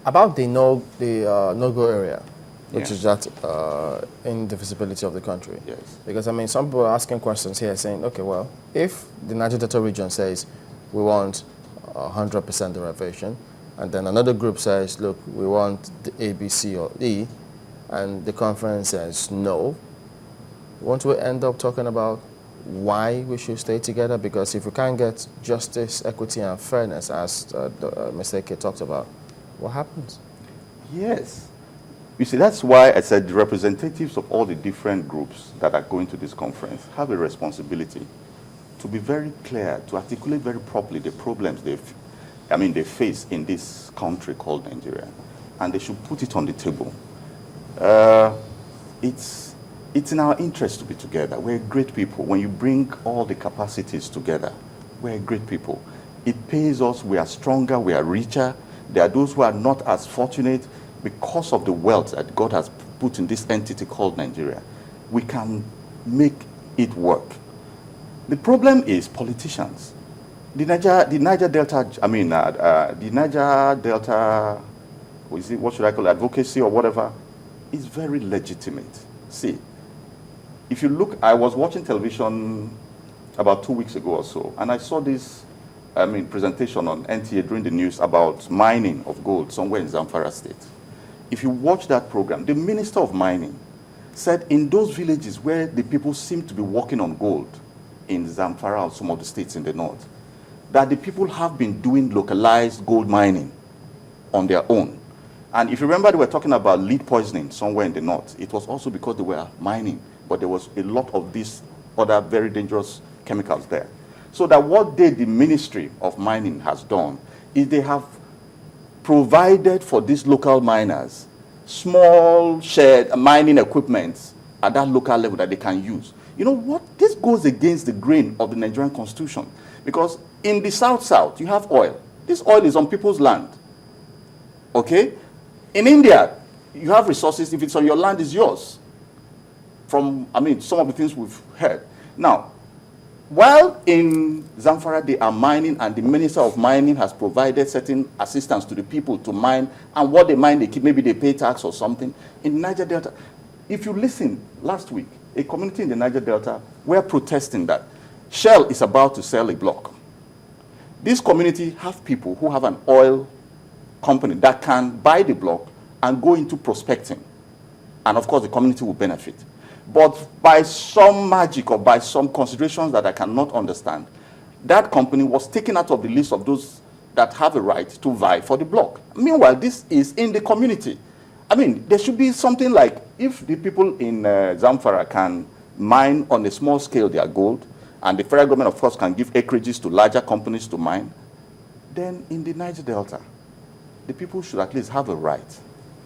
About the no-go area, which Yeah. is that indivisibility of the country. Yes. Because, I mean, some people are asking questions here saying, okay, well, if the Niger Delta region says we want 100% derivation, and then another group says, look, we want the A, B, C, or E, and the conference says no, won't we end up talking about why we should stay together? Because if we can't get justice, equity, and fairness, as Mr. Eke talked about, what happens? Yes. You see, that's why I said the representatives of all the different groups that are going to this conference have a responsibility to be very clear, to articulate very properly the problems they face in this country called Nigeria. And they should put it on the table. It's in our interest to be together. We're great people. When you bring all the capacities together, we're great people. It pays us. We are stronger. We are richer. There are those who are not as fortunate because of the wealth that God has put in this entity called Nigeria. We can make it work. The problem is politicians. The Niger Delta, what should I call it, advocacy or whatever, is very legitimate. See, if you look, I was watching television about 2 weeks ago or so, and I saw this presentation on NTA during the news about mining of gold somewhere in Zamfara State. If you watch that program, the Minister of Mining said in those villages where the people seem to be working on gold, in Zamfara or some of the states in the north, that the people have been doing localized gold mining on their own. And if you remember, they were talking about lead poisoning somewhere in the north. It was also because they were mining, but there was a lot of these other very dangerous chemicals there. So that what the Ministry of Mining has done is they have provided for these local miners small shared mining equipment at that local level that they can use. You know what? This goes against the grain of the Nigerian constitution. Because in the south, you have oil. This oil is on people's land. Okay? In India, you have resources. If it's on your land, it's yours. From, some of the things we've heard. Now, while in Zamfara they are mining and the Minister of Mining has provided certain assistance to the people to mine, and what they mine, they keep, maybe they pay tax or something. In Niger Delta, if you listen, last week, a community in the Niger Delta were protesting that Shell is about to sell a block. This community have people who have an oil company that can buy the block and go into prospecting. And of course, the community will benefit. But by some magic or by some considerations that I cannot understand, that company was taken out of the list of those that have a right to vie for the block. Meanwhile, this is in the community. There should be something like, if the people in Zamfara can mine on a small scale their gold, and the federal government, of course, can give acreages to larger companies to mine, then in the Niger Delta, the people should at least have a right.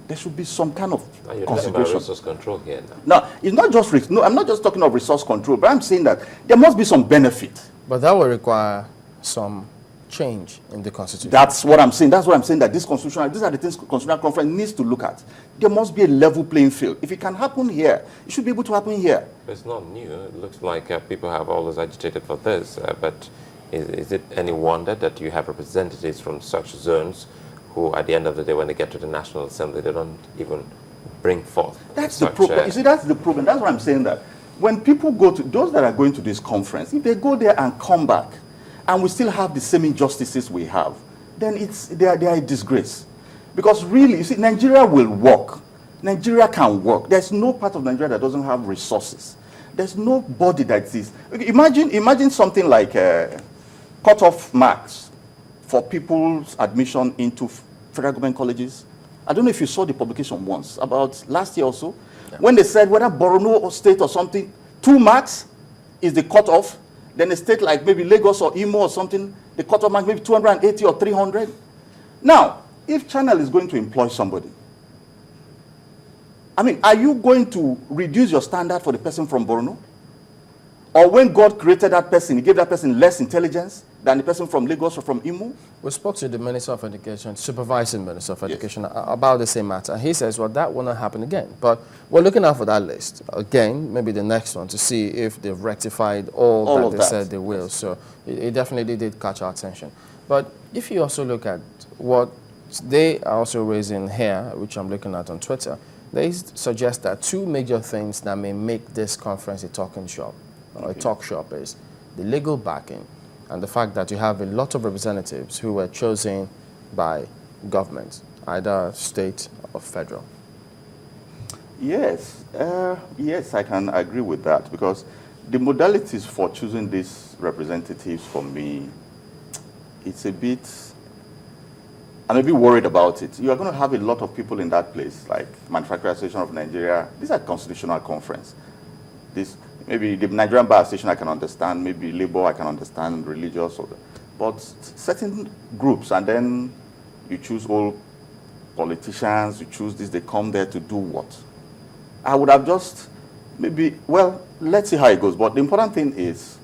There should be some kind of you're consideration. talking about resource control here now. No, it's not just I'm not just talking of resource control, but I'm saying that there must be some benefit. But that will require some change in the constitution. That's what I'm saying. That's what I'm saying, that these are the things the Constitutional Conference needs to look at. There must be a level playing field. If it can happen here, it should be able to happen here. It's not new. It looks like people have always agitated for this, but is it any wonder that you have representatives from such zones who, at the end of the day, when they get to the National Assembly, they don't even bring forth? That's the problem. You see, that's the problem. That's what I'm saying, that when people go to, those that are going to this conference, if they go there and come back, and we still have the same injustices we have, then they are a disgrace. Because really, you see, Nigeria will work. Nigeria can work. There's no part of Nigeria that doesn't have resources. There's nobody that is. Imagine something like cut-off marks for people's admission into federal government colleges. I don't know if you saw the publication once, about last year or so, when they said whether Borno or state or something, 2 marks is the cut-off. Then a state like maybe Lagos or Imo or something, the cut-off mark maybe 280 or 300. Now, if Channel is going to employ somebody, are you going to reduce your standard for the person from Borno? Or when God created that person, he gave that person less intelligence than the person from Lagos or from Imo? We spoke to the Minister of Education, supervising Minister of Education, about the same matter. He says, well, that will not happen again. But we're looking out for that list. Again, maybe the next one, to see if they've rectified all that they said they will. So it definitely did catch our attention. But if you also look at what they are also raising here, which I'm looking at on Twitter, they suggest that two major things that may make this conference a talking shop, or a talk shop, is the legal backing and the fact that you have a lot of representatives who were chosen by government, either state or federal. Yes, yes, I can agree with that, because the modalities for choosing these representatives for me, it's a bit, I'm a bit worried about it. You are going to have a lot of people in that place, like Manufacturing Association of Nigeria. These are constitutional conference. This, maybe the Nigerian Bar Association I can understand, maybe Labour I can understand, religious, but certain groups, and then you choose all politicians, you choose this, they come there to do what? I would have just maybe, well, let's see how it goes. But the important thing is,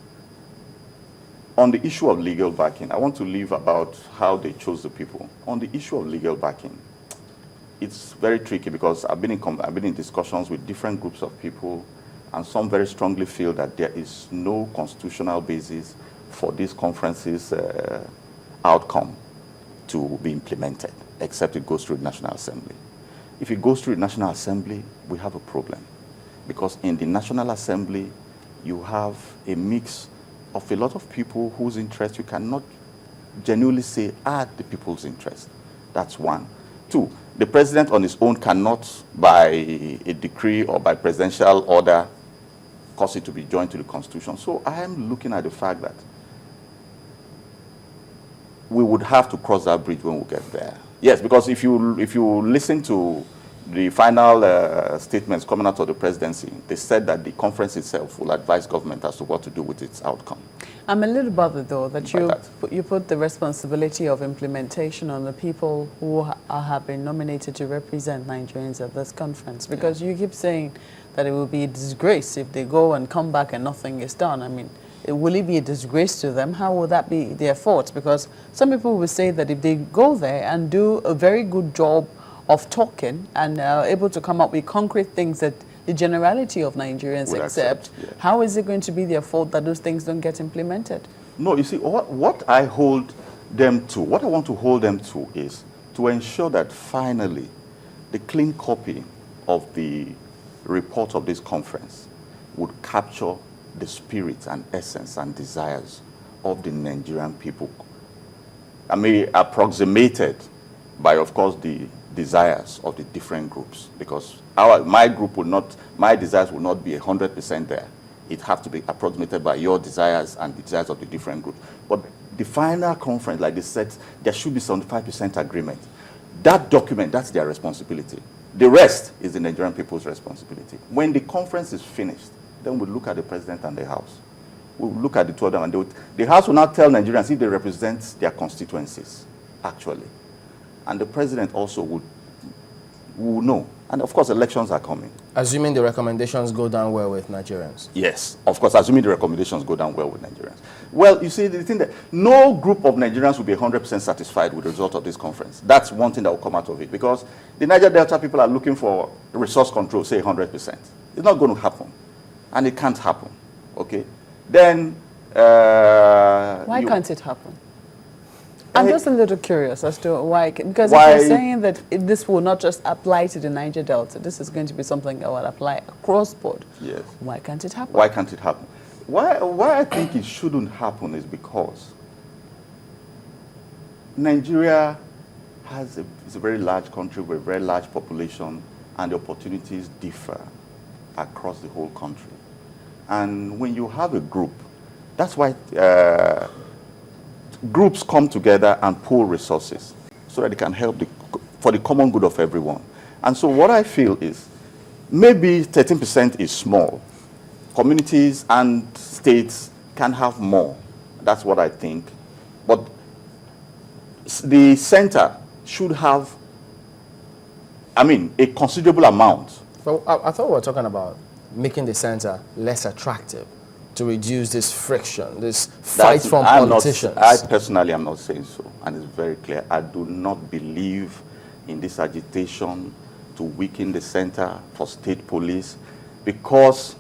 on the issue of legal backing, I want to leave about how they chose the people. On the issue of legal backing, it's very tricky, because I've been in discussions with different groups of people, and some very strongly feel that there is no constitutional basis for these conferences' outcome to be implemented, except it goes through the National Assembly. If it goes through the National Assembly, we have a problem, because in the National Assembly, you have a mix of a lot of people whose interest you cannot genuinely say are the people's interest. That's one. Two, the president on his own cannot, by a decree or by presidential order, cause it to be joined to the Constitution. So I am looking at the fact that we would have to cross that bridge when we get there. Yes, because if you listen to the final statements coming out of the presidency, they said that the conference itself will advise government as to what to do with its outcome. I'm a little bothered, though, that you put the responsibility of implementation on the people who have been nominated to represent Nigerians at this conference, because you keep saying that it will be a disgrace if they go and come back and nothing is done. I mean, will it be a disgrace to them? How will that be their fault? Because some people will say that if they go there and do a very good job of talking and able to come up with concrete things that the generality of Nigerians accept, how is it going to be their fault that those things don't get implemented? No, you see, what I hold them to, what I want to hold them to is to ensure that finally the clean copy of the report of this conference would capture the spirit and essence and desires of the Nigerian people. I mean, approximated by, of course, the desires of the different groups, because my desires will not be 100% there. It has to be approximated by your desires and the desires of the different groups. But the final conference, like they said, there should be 75% agreement. That document, that's their responsibility. The rest is the Nigerian people's responsibility. When the conference is finished, then we'll look at the president and the House. We'll look at the two of them, and the House will not tell Nigerians if they represent their constituencies, actually. And the president also would know. And of course, elections are coming. Assuming the recommendations go down well with Nigerians. Yes, of course, assuming the recommendations go down well with Nigerians. Well, you see, the thing that no group of Nigerians will be 100% satisfied with the result of this conference. That's one thing that will come out of it, because the Niger Delta people are looking for resource control, say 100%. It's not going to happen, and it can't happen, okay? Then... why can't it happen? I'm just a little curious as to why, because if you're saying that this will not just apply to the Niger Delta, this is going to be something that will apply across board. Yes. Why can't it happen? Why can't it happen? Why I think it shouldn't happen is because Nigeria is a very large country with a very large population, and the opportunities differ across the whole country. And when you have a group, that's why groups come together and pool resources so that they can help for the common good of everyone. And so what I feel is maybe 13% is small. Communities and states can have more. That's what I think. But the center should have, a considerable amount. But I thought we were talking about making the center less attractive, to reduce this friction, this fight from politicians. I personally am not saying so, and it's very clear. I do not believe in this agitation to weaken the center for state police, because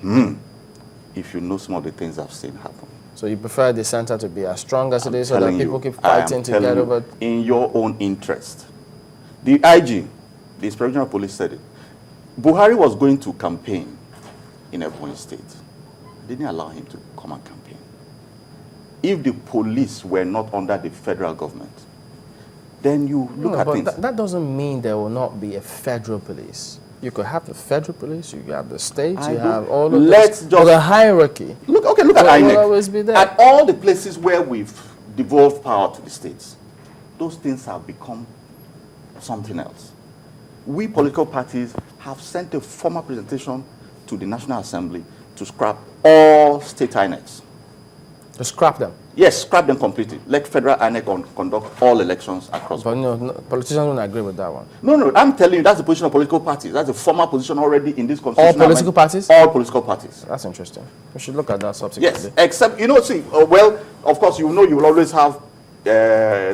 if you know some of the things I've seen happen. So you prefer the center to be as strong as it is, so that Telling people you, keep I am fighting to telling get you, over. in your own interest. The IG, the Inspector General of Police, said it. Buhari was going to campaign in Ebonyi State. They didn't allow him to come and campaign. If the police were not under the federal government, then you look at but things. that doesn't mean there will not be a federal police. You could have the federal police, you have the states, you have all of Let's this. just The hierarchy. look at will INEC. always be there. At all the places where we've devolved power to the states, those things have become something else. We political parties have sent a formal presentation to the National Assembly to scrap all state INECs. To scrap them. Yes, scrap them completely. Let federal INEC conduct all elections across. But no, politicians don't agree with that one. No, I'm telling you, that's the position of political parties. That's a formal position already in this All constitution. political parties? All political parties. That's interesting. We should look at that subsequently. Yes, except, see, well, of course, you will always have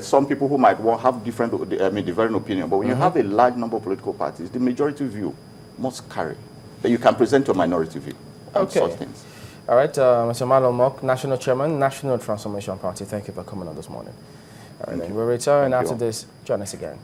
some people who might have different, different opinion. But when you have a large number of political parties, the majority view must carry. That you can present your minority view on such things. All right, Mr. Marlon Mock, National Chairman, National Transformation Party, thank you for coming on this morning. All right, then we'll return after this. Join us again.